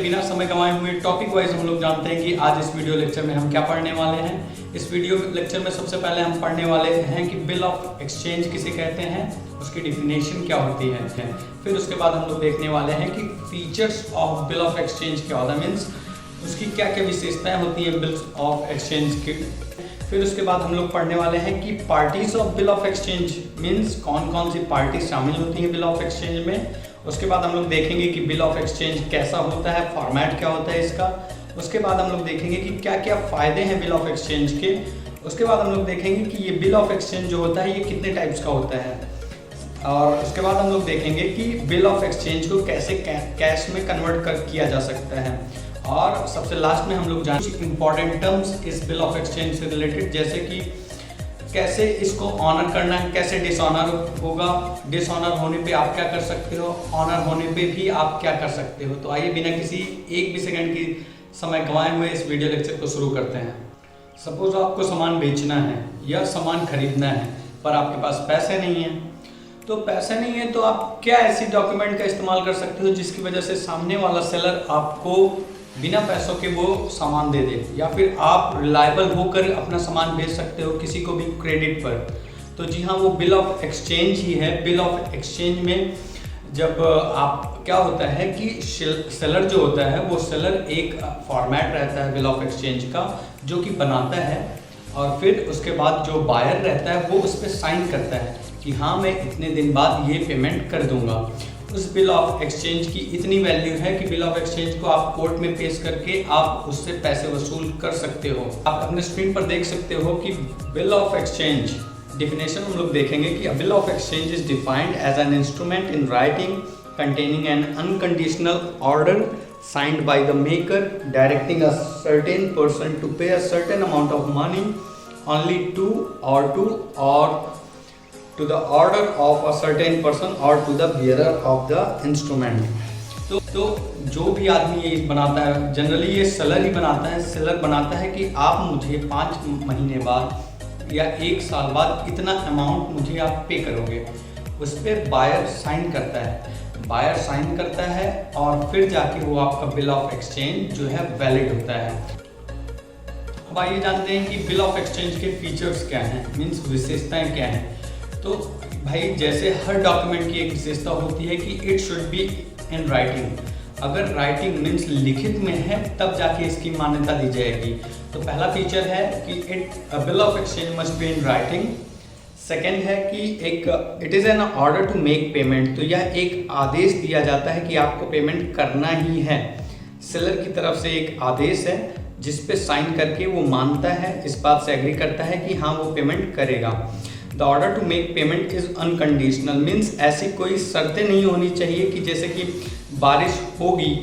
बिना समय गंवाए हुए टॉपिक वाइज हम लोग जानते हैं कि आज इस वीडियो लेक्चर में हम क्या पढ़ने वाले हैं। इस वीडियो लेक्चर में सबसे पहले हम पढ़ने वाले हैं कि बिल ऑफ एक्सचेंज किसे कहते हैं, उसकी डिफिनेशन क्या होती है। फिर उसके बाद हम लोग देखने वाले हैं कि features of bill of exchange क्या होता है, मीन्स उसकी क्या क्या विशेषताएं होती हैं बिल ऑफ एक्सचेंज की। फिर उसके बाद हम लोग पढ़ने वाले हैं कि parties of bill of exchange means कौन कौन सी पार्टी शामिल होती हैं बिल ऑफ एक्सचेंज में। उसके बाद हम लोग देखेंगे कि बिल ऑफ एक्सचेंज कैसा होता है, फॉर्मेट क्या होता है इसका। उसके बाद हम लोग देखेंगे कि क्या क्या फ़ायदे हैं बिल ऑफ एक्सचेंज के। उसके बाद हम लोग देखेंगे कि ये बिल ऑफ एक्सचेंज जो होता है ये कितने टाइप्स का होता है। और उसके बाद हम लोग देखेंगे कि बिल ऑफ एक्सचेंज को कैसे कैश में कन्वर्ट किया जा सकता है। और सबसे लास्ट में हम लोग जानेंगे इंपॉर्टेंट टर्म्स इस बिल ऑफ एक्सचेंज से रिलेटेड, जैसे कि कैसे इसको ऑनर करना है, कैसे डिसऑनर होगा, डिसऑनर होने पे आप क्या कर सकते हो, ऑनर होने पे भी आप क्या कर सकते हो। तो आइए बिना किसी एक भी सेकंड की समय गंवाए हुए इस वीडियो लेक्चर को शुरू करते हैं। सपोज आपको सामान बेचना है या सामान खरीदना है पर आपके पास पैसे नहीं है, तो पैसे नहीं है तो आप क्या ऐसी डॉक्यूमेंट का इस्तेमाल कर सकते हो जिसकी वजह से सामने वाला सेलर आपको बिना पैसों के वो सामान दे दे, या फिर आप रिलायबल होकर अपना सामान बेच सकते हो किसी को भी क्रेडिट पर। तो जी हाँ, वो बिल ऑफ एक्सचेंज ही है। बिल ऑफ एक्सचेंज में जब आप क्या होता है कि सेलर जो होता है वो सेलर एक फॉर्मेट रहता है बिल ऑफ एक्सचेंज का जो कि बनाता है, और फिर उसके बाद जो बायर रहता है वो उस पर साइन करता है कि हाँ मैं इतने दिन बाद ये पेमेंट कर दूंगा। उस बिल ऑफ एक्सचेंज की इतनी वैल्यू है कि बिल ऑफ एक्सचेंज को आप कोर्ट में पेश करके आप उससे पैसे वसूल कर सकते हो। आप अपने स्क्रीन पर देख सकते हो कि बिल ऑफ एक्सचेंज डिफिनेशन हम लोग देखेंगे कि bill of exchange is defined as an instrument in writing containing an unconditional order signed by the maker directing a certain person to pay a certain amount of money only to the order of a certain person or to the bearer of the instrument। तो जो भी आदमी ये बनाता है, generally ये seller ही बनाता है। सेलर बनाता है कि आप मुझे 5 महीने बाद या 1 साल बाद इतना अमाउंट मुझे आप पे करोगे। उस पर बायर साइन करता है, बायर साइन करता है और फिर जाके वो आपका बिल ऑफ एक्सचेंज जो है वैलिड होता है। अब आइए जानते हैं कि बिल ऑफ एक्सचेंज के फीचर्स क्या हैं, मीन्स विशेषताएं क्या हैं। तो भाई जैसे हर डॉक्यूमेंट की एक विशेषता होती है कि it should be in writing. अगर राइटिंग मीन्स लिखित में है तब जाके इसकी मान्यता दी जाएगी। तो पहला फीचर है कि bill of exchange must be in writing. Second है कि it is an order to make payment. तो यह एक आदेश दिया जाता है कि आपको पेमेंट करना ही है। सेलर की तरफ से एक आदेश है जिस पे साइन करके वो मानता है, इस बात से एग्री करता है कि हाँ वो पेमेंट करेगा। The order to make payment is unconditional means ऐसी कोई शर्तें नहीं होनी चाहिए कि जैसे कि बारिश होगी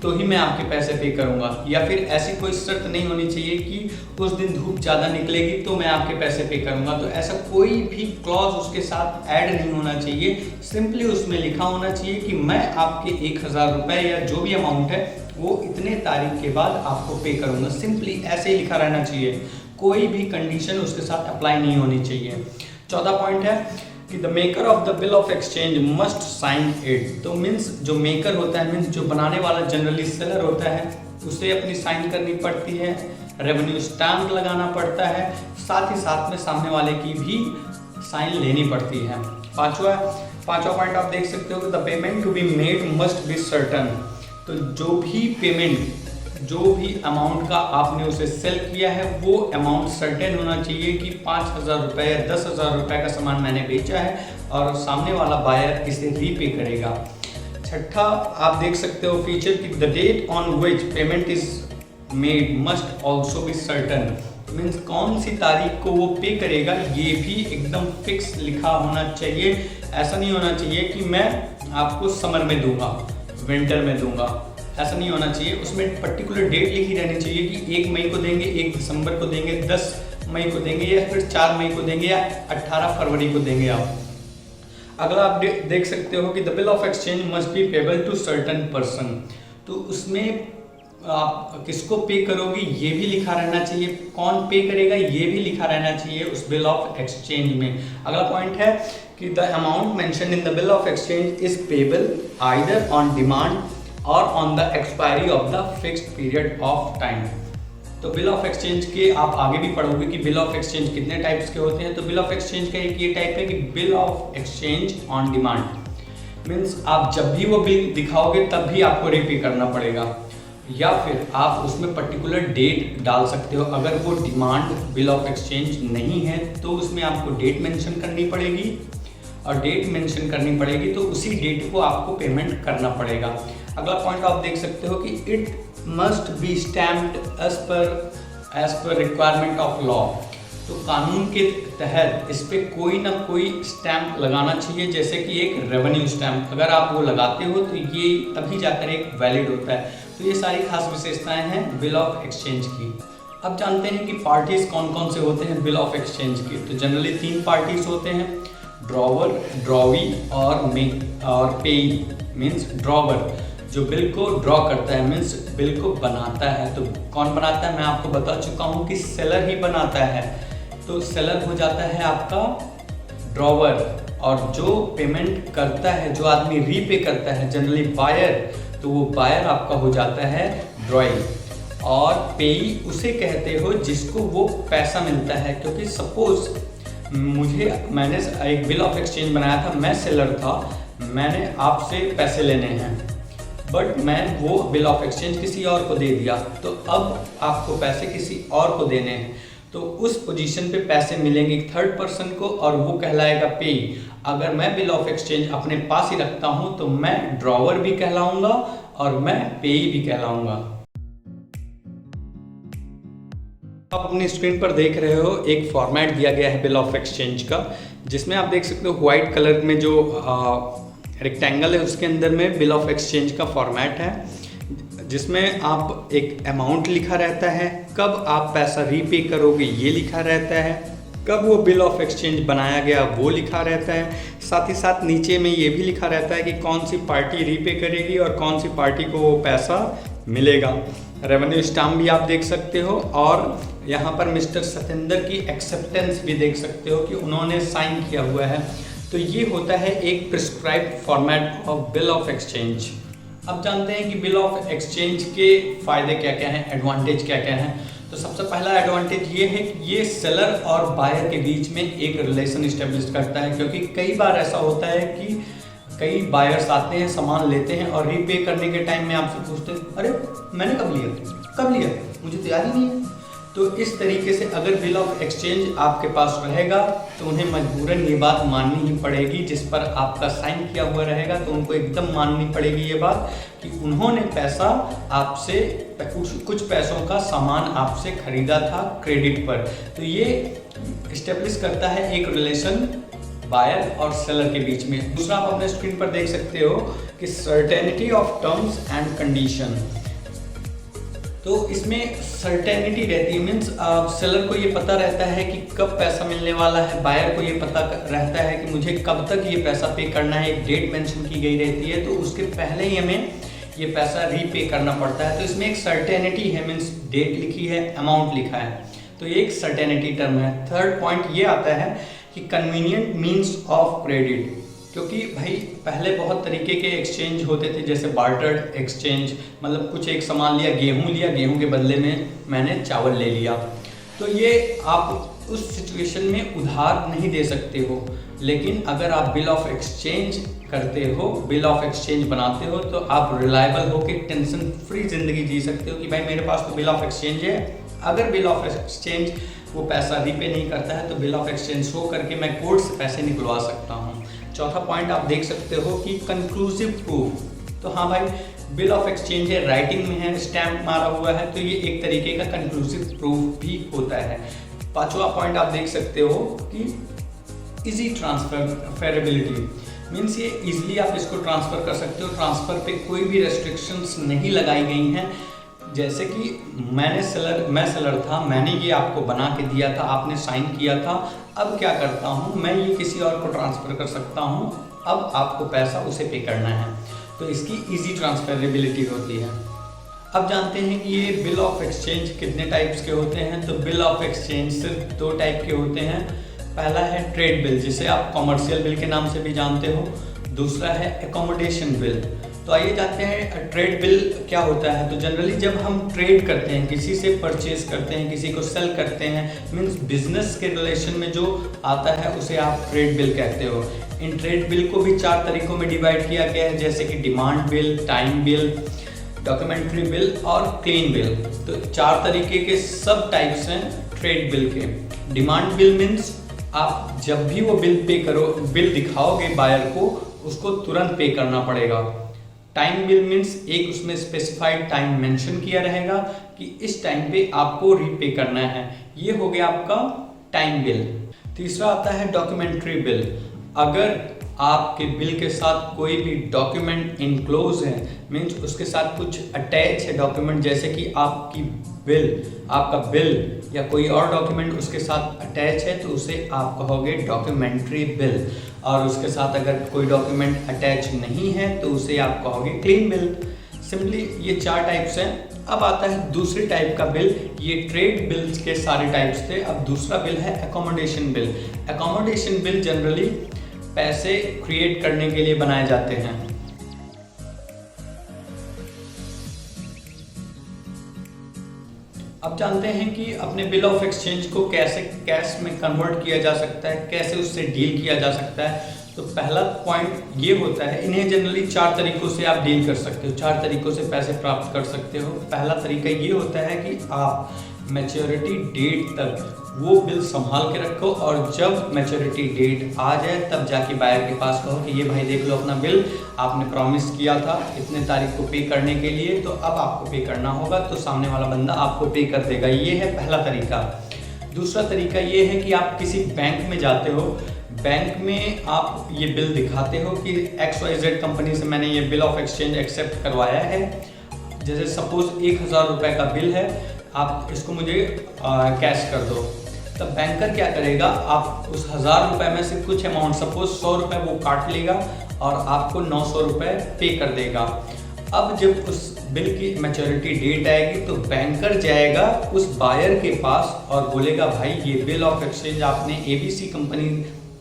तो ही मैं आपके पैसे पे करूंगा, या फिर ऐसी कोई शर्त नहीं होनी चाहिए कि उस दिन धूप ज़्यादा निकलेगी तो मैं आपके पैसे पे करूंगा। तो ऐसा कोई भी क्लॉज उसके साथ ऐड नहीं होना चाहिए। सिंपली उसमें लिखा होना चाहिए कि मैं आपके 1000 रुपये या जो भी अमाउंट है वो इतने तारीख के बाद आपको पे करूँगा। सिंपली ऐसे ही लिखा रहना चाहिए, कोई भी कंडीशन उसके साथ अप्लाई नहीं होनी चाहिए। चौथा पॉइंट है कि the maker of the bill of exchange must sign it. तो मीन्स जो मेकर होता है, मीन्स जो बनाने वाला जनरली सेलर होता है, उसे अपनी साइन करनी पड़ती है, रेवेन्यू स्टैम्प लगाना पड़ता है, साथ ही साथ में सामने वाले की भी साइन लेनी पड़ती है। पांचवा पॉइंट आप देख सकते हो कि the payment to be made must be certain. तो जो भी पेमेंट, जो भी अमाउंट का आपने उसे सेल किया है वो अमाउंट सर्टेन होना चाहिए कि 5000 रुपये या 10,000 रुपये का सामान मैंने बेचा है और सामने वाला बायर इसे रीपे करेगा। छठा आप देख सकते हो फीचर कि the date on which payment is made must also be certain means कौन सी तारीख को वो पे करेगा ये भी एकदम फिक्स लिखा होना चाहिए। ऐसा नहीं होना चाहिए कि मैं आपको समर में दूंगा, विंटर में दूंगा, ऐसा नहीं होना चाहिए। उसमें पर्टिकुलर डेट लिखी रहनी चाहिए कि 1 मई को देंगे, 1 दिसंबर को देंगे, 10 मई को देंगे, या फिर 4 मई को देंगे, या 18 फरवरी को देंगे आप। अगला आप देख सकते हो कि the bill of exchange must be payable to certain person. तो उसमें आप किसको पे करोगे ये भी लिखा रहना चाहिए, कौन पे करेगा ये भी लिखा रहना चाहिए उस बिल ऑफ एक्सचेंज में। अगला पॉइंट है कि the amount mentioned in the bill of exchange is payable either on demand और on the expiry of the fixed period of time. तो बिल ऑफ एक्सचेंज के आप आगे भी पढ़ोगे कि बिल ऑफ एक्सचेंज कितने टाइप्स के होते हैं। तो बिल ऑफ एक्सचेंज का एक ये टाइप है कि bill of exchange on demand. Means आप जब भी वो बिल दिखाओगे तब भी आपको रीपे करना पड़ेगा, या फिर आप उसमें पर्टिकुलर डेट डाल सकते हो। अगर वो डिमांड बिल ऑफ एक्सचेंज नहीं है तो उसमें आपको डेट मेंशन करनी पड़ेगी, और डेट मेंशन करनी पड़ेगी तो उसी डेट को आपको पेमेंट करना पड़ेगा। अगला पॉइंट आप देख सकते हो कि it must be stamped as per requirement of law. तो कानून के तहत इस पे कोई ना कोई स्टैम्प लगाना चाहिए, जैसे कि एक रेवेन्यू स्टैम्प। अगर आप वो लगाते हो तो ये तभी जाकर एक वैलिड होता है। तो ये सारी खास विशेषताएं हैं बिल ऑफ एक्सचेंज की। अब जानते हैं कि पार्टीज कौन कौन से होते हैं बिल ऑफ एक्सचेंज के। तो जनरली 3 पार्टीज होते हैं, ड्रॉवर, ड्रॉवी और पेई। मीन्स ड्रॉवर जो बिल को ड्रॉ करता है, मीन्स बिल को बनाता है। तो कौन बनाता है, मैं आपको बता चुका हूँ कि सेलर ही बनाता है। तो सेलर हो जाता है आपका ड्रॉवर, और जो पेमेंट करता है, जो आदमी रीपे करता है जनरली बायर, तो वो बायर आपका हो जाता है ड्रॉई। और पेई उसे कहते हो जिसको वो पैसा मिलता है। क्योंकि सपोज मैंने एक बिल ऑफ एक्सचेंज बनाया था, मैं सेलर था, मैंने आपसे पैसे लेने हैं, बट मैं वो बिल ऑफ एक्सचेंज किसी और को दे दिया, तो अब आपको पैसे किसी और को देने हैं। तो उस पोजीशन पे पैसे मिलेंगे थर्ड पर्सन को, और वो कहलाएगा पेई। अगर मैं बिल ऑफ एक्सचेंज अपने पास ही रखता हूं तो मैं ड्रॉवर भी कहलाऊंगा और मैं पेई भी कहलाऊंगा। आप अपनी स्क्रीन पर देख रहे हो एक फॉर्मेट दिया गया है बिल ऑफ एक्सचेंज का, जिसमें आप देख सकते हो व्हाइट कलर में जो रेक्टेंगल है उसके अंदर में बिल ऑफ एक्सचेंज का फॉर्मेट है, जिसमें आप एक अमाउंट लिखा रहता है, कब आप पैसा रीपे करोगे ये लिखा रहता है, कब वो बिल ऑफ एक्सचेंज बनाया गया वो लिखा रहता है। साथ ही साथ नीचे में ये भी लिखा रहता है कि कौन सी पार्टी रीपे करेगी और कौन सी पार्टी को वो पैसा मिलेगा। रेवेन्यू स्टाम्प भी आप देख सकते हो, और यहाँ पर मिस्टर सतेंद्र की एक्सेप्टेंस भी देख सकते हो कि उन्होंने साइन किया हुआ है। तो ये होता है एक prescribed format of bill of exchange. अब जानते हैं कि बिल ऑफ एक्सचेंज के फ़ायदे क्या क्या हैं, एडवांटेज क्या क्या हैं। तो सबसे पहला एडवांटेज ये है कि ये सेलर और बायर के बीच में एक रिलेशन इस्टेब्लिश करता है। क्योंकि कई बार ऐसा होता है कि कई बायर्स आते हैं, सामान लेते हैं, और रीपे करने के टाइम में आपसे पूछते हैं, अरे मैंने कब लिया, मुझे तो याद ही नहीं है। तो इस तरीके से अगर बिल ऑफ एक्सचेंज आपके पास रहेगा तो उन्हें मजबूरन ये बात माननी ही पड़ेगी, जिस पर आपका साइन किया हुआ रहेगा। तो उनको एकदम माननी पड़ेगी ये बात कि उन्होंने पैसा आपसे, कुछ पैसों का सामान आपसे खरीदा था क्रेडिट पर। तो ये इस्टेब्लिश करता है एक रिलेशन बायर और सेलर के बीच में। दूसरा आप अपने स्क्रीन पर देख सकते हो कि certainty of terms and condition. तो इसमें सर्टेनिटी रहती है, मीन्स सेलर को ये पता रहता है कि कब पैसा मिलने वाला है, बायर को ये पता रहता है कि मुझे कब तक ये पैसा पे करना है, एक डेट मेंशन की गई रहती है। तो उसके पहले ही हमें ये पैसा रीपे करना पड़ता है। तो इसमें एक सर्टेनिटी है, मीन्स डेट लिखी है, अमाउंट लिखा है, तो ये एक सर्टेनिटी टर्म है। थर्ड पॉइंट ये आता है कि कन्वीनियंट मीन्स ऑफ क्रेडिट। क्योंकि भाई पहले बहुत तरीके के एक्सचेंज होते थे, जैसे बार्टर्ड एक्सचेंज, मतलब कुछ एक सामान लिया, गेहूं के बदले में मैंने चावल ले लिया। तो ये आप उस सिचुएशन में उधार नहीं दे सकते हो। लेकिन अगर आप बिल ऑफ एक्सचेंज करते हो, बिल ऑफ एक्सचेंज बनाते हो, तो आप रिलायबल हो के टेंशन फ्री ज़िंदगी जी सकते हो कि भाई मेरे पास तो बिल ऑफ एक्सचेंज है। अगर बिल ऑफ एक्सचेंज वो पैसा रीपे नहीं करता है तो बिल ऑफ एक्सचेंज शो करके मैं कोर्ट से पैसे निकलवा सकता हूँ। चौथा पॉइंट आप देख सकते हो कि कंक्लूसिव प्रूफ। तो हाँ भाई, बिल ऑफ एक्सचेंज है, राइटिंग में है, स्टैम्प मारा हुआ है, तो ये एक तरीके का कंक्लूसिव प्रूफ भी होता है। पांचवा पॉइंट आप देख सकते हो कि इजी ट्रांसफरेबिलिटी, मीन्स ये इजीली आप इसको ट्रांसफ़र कर सकते हो। ट्रांसफ़र पे कोई भी रेस्ट्रिक्शंस नहीं लगाई गई हैं। जैसे कि मैं सेलर था, मैंने ये आपको बना के दिया था, आपने साइन किया था, अब क्या करता हूँ मैं ये किसी और को ट्रांसफ़र कर सकता हूँ, अब आपको पैसा उसे पे करना है। तो इसकी इजी ट्रांसफरेबिलिटी होती है। अब जानते हैं कि ये बिल ऑफ एक्सचेंज कितने टाइप्स के होते हैं। तो बिल ऑफ एक्सचेंज सिर्फ 2 टाइप के होते हैं। पहला है ट्रेड बिल, जिसे आप कॉमर्शियल बिल के नाम से भी जानते हो। दूसरा है एकोमोडेशन बिल। तो आइए जानते हैं ट्रेड बिल क्या होता है। तो जनरली जब हम ट्रेड करते हैं, किसी से परचेज करते हैं, किसी को सेल करते हैं, मीन्स बिजनेस के रिलेशन में जो आता है उसे आप ट्रेड बिल कहते हो। इन ट्रेड बिल को भी 4 तरीकों में डिवाइड किया गया है, जैसे कि demand bill, time bill, documentary bill और क्लीन बिल। तो 4 तरीके के सब टाइप्स हैं ट्रेड बिल के। डिमांड बिल मीन्स आप जब भी वो बिल दिखाओगे बायर को, उसको तुरंत पे करना पड़ेगा। टाइम बिल मीन्स एक उसमें स्पेसिफाइड टाइम मेंशन किया रहेगा कि इस टाइम पे आपको रीपे करना है। ये हो गया आपका टाइम बिल। तीसरा आता है डॉक्यूमेंट्री बिल। अगर आपके बिल के साथ कोई भी डॉक्यूमेंट इनक्लोज है, मीन्स उसके साथ कुछ अटैच है डॉक्यूमेंट, जैसे कि आपका बिल या कोई और डॉक्यूमेंट उसके साथ अटैच है, तो उसे आप कहोगे डॉक्यूमेंट्री बिल। और उसके साथ अगर कोई डॉक्यूमेंट अटैच नहीं है तो उसे आप कहोगे क्लीन बिल। सिंपली ये 4 टाइप्स हैं। अब आता है दूसरी टाइप का बिल। ये ट्रेड बिल्स के सारे टाइप्स थे। अब दूसरा बिल है accommodation bill. Accommodation bill generally पैसे क्रिएट करने के लिए बनाए जाते हैं। अब जानते हैं कि अपने बिल ऑफ एक्सचेंज को कैसे कैश में कन्वर्ट किया जा सकता है, कैसे उससे डील किया जा सकता है। तो पहला पॉइंट ये होता है, इन्हें जनरली 4 तरीकों से आप डील कर सकते हो, 4 तरीकों से पैसे प्राप्त कर सकते हो। पहला तरीका ये होता है कि आप मैच्योरिटी डेट तक वो बिल संभाल के रखो, और जब मैच्योरिटी डेट आ जाए तब जाके बायर के पास कहो कि ये भाई देख लो अपना बिल, आपने प्रॉमिस किया था इतने तारीख को पे करने के लिए, तो अब आपको पे करना होगा। तो सामने वाला बंदा आपको पे कर देगा। ये है पहला तरीका। दूसरा तरीका ये है कि आप किसी बैंक में जाते हो, बैंक में आप ये बिल दिखाते हो कि XYZ कंपनी से मैंने ये बिल ऑफ एक्सचेंज एक्सेप्ट करवाया है। जैसे सपोज 1000 रुपये का बिल है, आप इसको मुझे कैश कर दो। तब बैंकर क्या करेगा, आप उस 1000 रुपये में से कुछ अमाउंट, सपोज 100 रुपये वो काट लेगा और आपको 900 रुपये पे कर देगा। अब जब उस बिल की मैच्योरिटी डेट आएगी तो बैंकर जाएगा उस बायर के पास और बोलेगा भाई ये बिल ऑफ एक्सचेंज आपने ABC कंपनी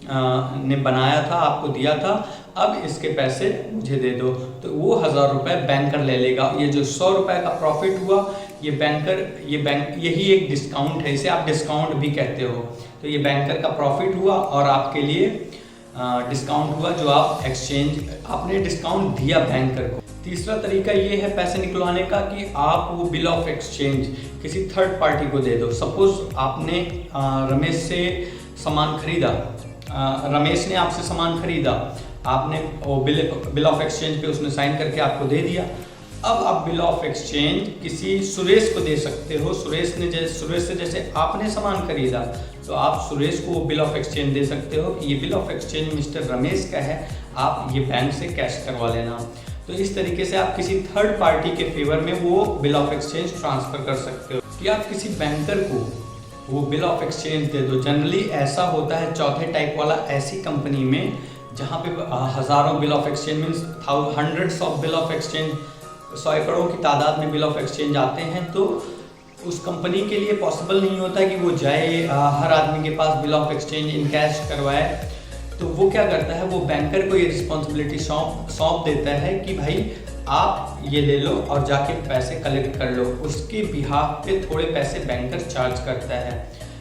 ने बनाया था, आपको दिया था, अब इसके पैसे मुझे दे दो। तो वो 1000 रुपये बैंकर ले लेगा। ये जो 100 रुपये का प्रॉफिट हुआ, यही एक डिस्काउंट है, इसे आप डिस्काउंट भी कहते हो। तो ये बैंकर का प्रॉफिट हुआ और आपके लिए डिस्काउंट हुआ, जो आपने डिस्काउंट दिया बैंकर को। तीसरा तरीका ये है पैसे निकलवाने का कि आप वो बिल ऑफ एक्सचेंज किसी थर्ड पार्टी को दे दो। सपोज आपने रमेश से सामान खरीदा, रमेश ने आपसे सामान खरीदा, आपने वो बिल ऑफ एक्सचेंज पे उसने साइन करके आपको दे दिया। अब आप बिल ऑफ एक्सचेंज किसी सुरेश को दे सकते हो। सुरेश से जैसे आपने सामान खरीदा, तो आप सुरेश को वो बिल ऑफ एक्सचेंज दे सकते हो कि ये bill of exchange mister Ramesh का है, आप ये बैंक से कैश करवा लेना। तो इस तरीके से आप किसी थर्ड पार्टी के फेवर में वो बिल ऑफ एक्सचेंज ट्रांसफर कर सकते हो। कि आप किसी बैंकर को वो बिल ऑफ एक्सचेंज दे दो। जनरली ऐसा होता है चौथे टाइप वाला, ऐसी कंपनी में जहाँ पे हज़ारों bill of exchange means hundreds of bill of exchange, सैकड़ों की तादाद में बिल ऑफ एक्सचेंज आते हैं, तो उस कंपनी के लिए पॉसिबल नहीं होता कि वो जाए हर आदमी के पास bill of exchange encash करवाए। तो वो क्या करता है, वो बैंकर को ये रिस्पॉन्सिबिलिटी सौंप देता है कि भाई आप ये ले लो और जाके पैसे कलेक्ट कर लो। उसके बिहाफ पे थोड़े पैसे बैंकर चार्ज करता है।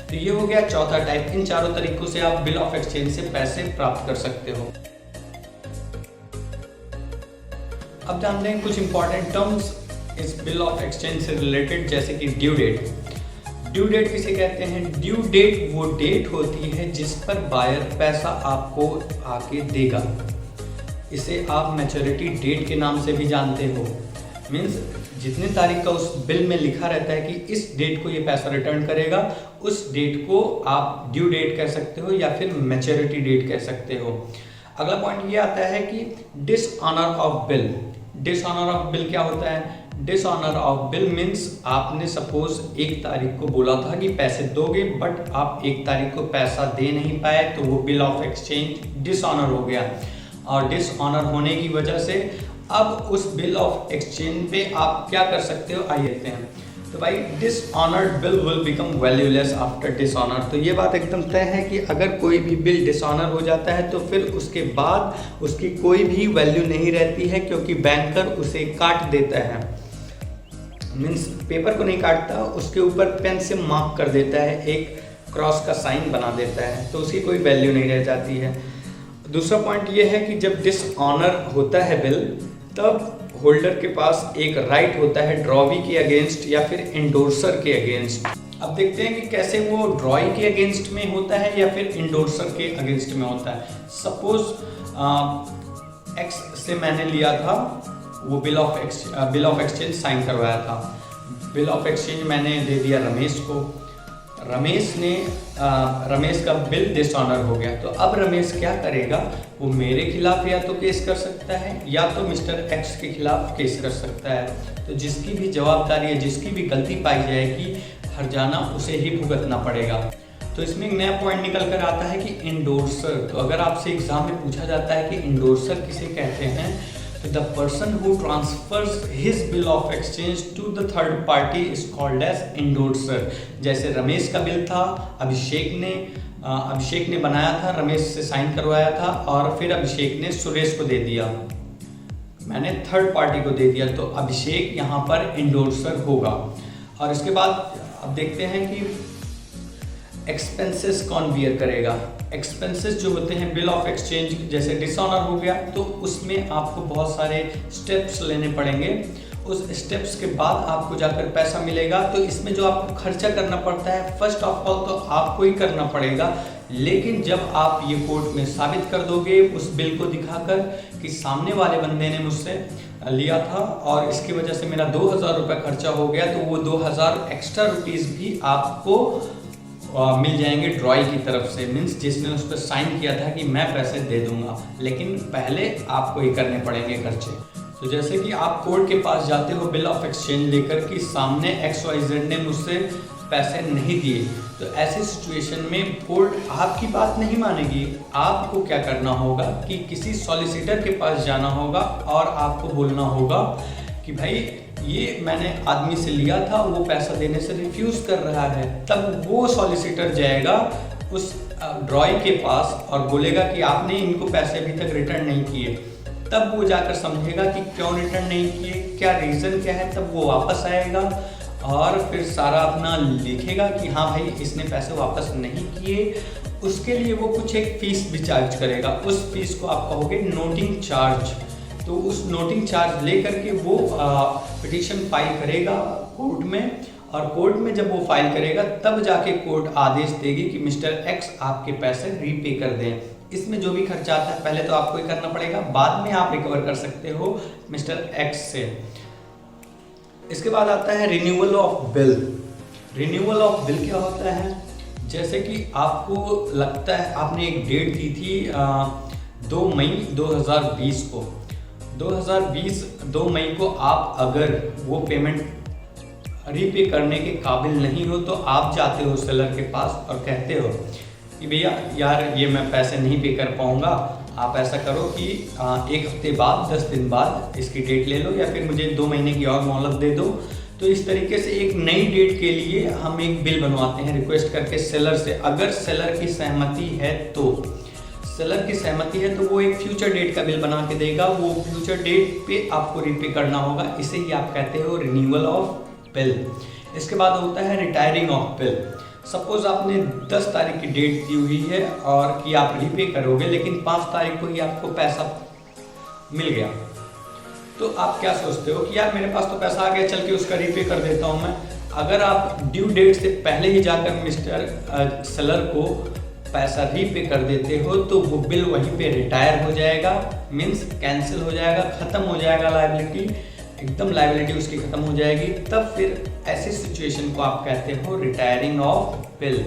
तो ये हो गया चौथा टाइप। इन 4 तरीकों से आप बिल ऑफ एक्सचेंज से पैसे प्राप्त कर सकते हो। अब जानते हैं कुछ इंपॉर्टेंट टर्म्स इस बिल ऑफ एक्सचेंज से रिलेटेड, जैसे कि ड्यू डेट। ड्यू डेट किसे कहते हैं? ड्यू डेट वो डेट होती है जिस पर बायर पैसा आपको आके देगा। इसे आप मैच्योरिटी डेट के नाम से भी जानते हो। मीन्स जितने तारीख का उस बिल में लिखा रहता है कि इस डेट को ये पैसा रिटर्न करेगा, उस डेट को आप ड्यू डेट कह सकते हो या फिर मैच्योरिटी डेट कह सकते हो। अगला पॉइंट ये आता है कि dishonour of bill. Dishonour of bill क्या होता है? डिसऑनर ऑफ बिल मीन्स आपने सपोज 1 तारीख को बोला था कि पैसे दोगे, बट आप 1 तारीख को पैसा दे नहीं पाए, तो वो बिल ऑफ एक्सचेंज डिसऑनर हो गया। और डिसऑनर होने की वजह से अब उस बिल ऑफ एक्सचेंज पे आप क्या कर सकते हो, आइए देखते हैं। तो भाई dishonoured bill will become valueless after dishonour. तो ये बात एकदम तय है कि अगर कोई भी बिल डिसऑनर हो जाता है तो फिर उसके बाद उसकी कोई भी वैल्यू नहीं रहती है, क्योंकि बैंकर उसे काट देता है। मीन्स पेपर को नहीं काटता, उसके ऊपर पेन से मार्क कर देता है, एक क्रॉस का साइन बना देता है, तो उसकी कोई वैल्यू नहीं रह जाती है। दूसरा पॉइंट ये है कि जब डिसऑनर होता है बिल, तब होल्डर के पास एक राइट होता है ड्रॉवी के अगेंस्ट या फिर इंडोर्सर के अगेंस्ट। अब देखते हैं कि कैसे वो ड्रॉई के अगेंस्ट में होता है या फिर इंडोर्सर के अगेंस्ट में होता है। सपोज एक्स से मैंने लिया था वो बिल ऑफ एक्सचेंज साइन करवाया था। बिल ऑफ एक्सचेंज मैंने दे दिया रमेश को। रमेश का बिल डिसऑनर हो गया, तो अब रमेश क्या करेगा, वो मेरे खिलाफ या तो केस कर सकता है या तो मिस्टर एक्स के खिलाफ केस कर सकता है। तो जिसकी भी जवाबदारी है, जिसकी भी गलती पाई जाएगी, हर्जाना उसे ही भुगतना पड़ेगा। तो इसमें एक नया पॉइंट निकल कर आता है कि इंडोर्सर। तो अगर आपसे एग्जाम में पूछा जाता है कि इंडोर्सर किसे कहते हैं, तो the person who transfers his bill of exchange to the third party is called as endorser. जैसे रमेश का बिल था, अभिषेक ने बनाया था, रमेश से साइन करवाया था और फिर अभिषेक ने सुरेश को दे दिया, मैंने थर्ड पार्टी को दे दिया, तो अभिषेक यहाँ पर इंडोर्सर होगा। और इसके बाद अब देखते हैं कि एक्सपेंसेस कौन बियर करेगा। एक्सपेंसेस जो होते हैं बिल ऑफ एक्सचेंज, जैसे डिसऑनर हो गया तो उसमें आपको बहुत सारे स्टेप्स लेने पड़ेंगे। उस स्टेप्स के बाद आपको जाकर पैसा मिलेगा। तो इसमें जो आपको खर्चा करना पड़ता है, फर्स्ट ऑफ ऑल तो आपको ही करना पड़ेगा, लेकिन जब आप ये कोर्ट में साबित कर दोगे उस बिल को दिखाकर कि सामने वाले बंदे ने मुझसे लिया था और इसकी वजह से मेरा 2000 रुपये खर्चा हो गया, तो वो 2000 एक्स्ट्रा रुपीज़ भी आपको मिल जाएंगे ड्रॉई की तरफ से। मीन्स जिसने उस पर साइन किया था कि मैं पैसे दे दूंगा, लेकिन पहले आपको ही करने पड़ेंगे खर्चे। तो जैसे कि आप कोर्ट के पास जाते हो बिल ऑफ एक्सचेंज लेकर कि सामने XYZ ने मुझसे पैसे नहीं दिए, तो ऐसी सिचुएशन में कोर्ट आपकी बात नहीं मानेगी। आपको क्या करना होगा कि किसी सॉलिसिटर के पास जाना होगा और आपको बोलना होगा कि भाई ये मैंने आदमी से लिया था, वो पैसा देने से रिफ्यूज़ कर रहा है। तब वो सॉलिसिटर जाएगा उस ड्रॉई के पास और बोलेगा कि आपने इनको पैसे अभी तक रिटर्न नहीं किए। तब वो जाकर समझेगा कि क्यों रिटर्न नहीं किए, क्या रीज़न क्या है। तब वो वापस आएगा और फिर सारा अपना लिखेगा कि हाँ भाई इसने पैसे वापस नहीं किए। उसके लिए वो कुछ एक फ़ीस भी चार्ज करेगा। उस फीस को आप कहोगे नोटिंग चार्ज। तो उस नोटिंग चार्ज लेकर के वो पिटीशन फाइल करेगा कोर्ट में, और कोर्ट में जब वो फाइल करेगा तब जाके कोर्ट आदेश देगी कि मिस्टर एक्स आपके पैसे रीपे कर दें। इसमें जो भी खर्चा आता है पहले तो आपको ही करना पड़ेगा, बाद में आप रिकवर कर सकते हो मिस्टर एक्स से। इसके बाद आता है renewal of bill. Renewal of bill क्या होता है, जैसे कि आपको लगता है आपने एक डेट दी थी 2 मई 2020 को। 2 मई को आप अगर वो पेमेंट रीपे करने के काबिल नहीं हो तो आप जाते हो सेलर के पास और कहते हो कि भैया यार ये मैं पैसे नहीं पे कर पाऊँगा, आप ऐसा करो कि 1 हफ्ते बाद 10 दिन बाद इसकी डेट ले लो या फिर मुझे 2 महीने की और मोहलत दे दो। तो इस तरीके से एक नई डेट के लिए हम एक बिल बनवाते हैं रिक्वेस्ट करके सेलर से। अगर सेलर की सहमति है तो वो एक फ्यूचर डेट का बिल बना के देगा। वो फ्यूचर डेट पे आपको रीपे करना होगा। इसे ही आप कहते हो रिन्यूअल ऑफ बिल। इसके बाद होता है रिटायरिंग ऑफ बिल। सपोज आपने 10 तारीख की डेट दी हुई है और कि आप रीपे करोगे, लेकिन 5 तारीख को ही आपको पैसा मिल गया, तो आप क्या सोचते हो कि यार मेरे पास तो पैसा आ गया, चल के उसका रीपे कर देता हूँ मैं। अगर आप ड्यू डेट से पहले ही जाकर मिस्टर सेलर को पैसा रीपे कर देते हो तो वो बिल वहीं पे रिटायर हो जाएगा, मीन्स कैंसिल हो जाएगा, ख़त्म हो जाएगा लायबिलिटी, एकदम लायबिलिटी उसकी ख़त्म हो जाएगी। तब फिर ऐसी सिचुएशन को आप कहते हो रिटायरिंग ऑफ बिल।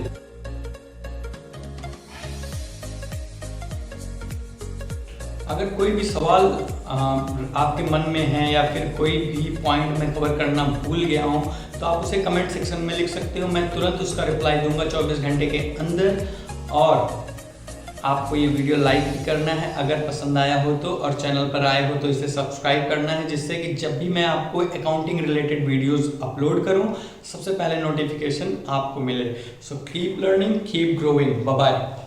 अगर कोई भी सवाल आपके मन में है या फिर कोई भी पॉइंट मैं कवर करना भूल गया हूँ तो आप उसे कमेंट सेक्शन में लिख सकते हो। मैं तुरंत उसका रिप्लाई दूंगा 24 घंटे के अंदर। और आपको ये वीडियो लाइक भी करना है अगर पसंद आया हो तो, और चैनल पर आए हो तो इसे सब्सक्राइब करना है, जिससे कि जब भी मैं आपको अकाउंटिंग रिलेटेड वीडियोस अपलोड करूं सबसे पहले नोटिफिकेशन आपको मिले। So keep learning, keep growing, bye bye.